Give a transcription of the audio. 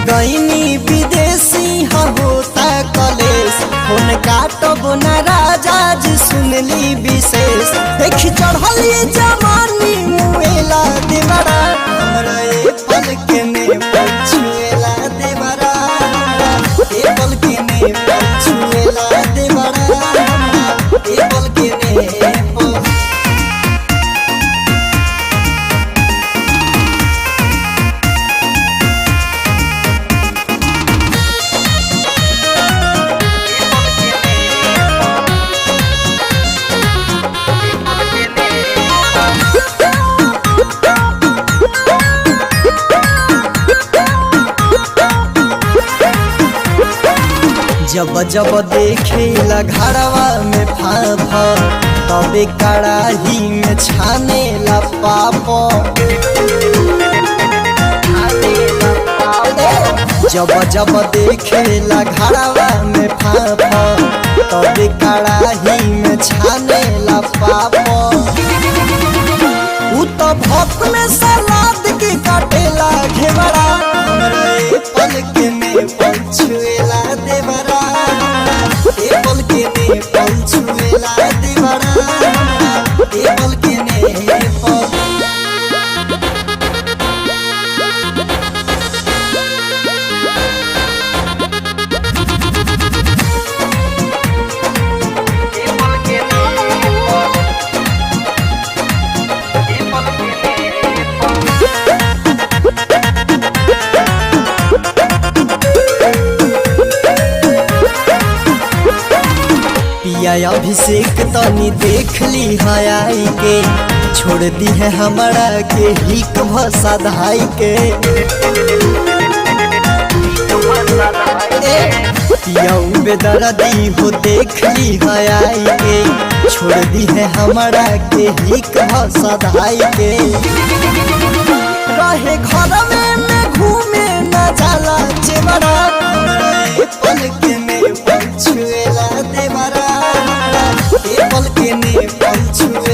गईनी विदेशी होता कलेश फोन काटब न राजा जी सुनली विशेष देख चढ़ली जवानी मुएला देवरा हमरा ए पल के ने पछुएला देवरा ए पल के ने पछुएला देवरा ए पल के ने जब जब देखेला घरवा में फाफा तबे कड़ाही में छानेला पापा जब जब देखेला घरवा में फाफा तबे कड़ाही में छानेला पापा उ तो भक्त में सलाद के काटेला घेवड़ा हमरा ए पल के में पछुएला देवरा ए पल के में पछुएला देवरा ए पल के में पिया अभिषेक तनी देख ली आई के छोड़ दी है हमारा के हिक भसा धाई के पिया बेदर्दी हो देख ली आई के छोड़ दी है हमारा के हिक भसा धाई के रहे घर में घूमे न जाला चेवरा पल के में पछुएला देवरा ए पल के में पछुए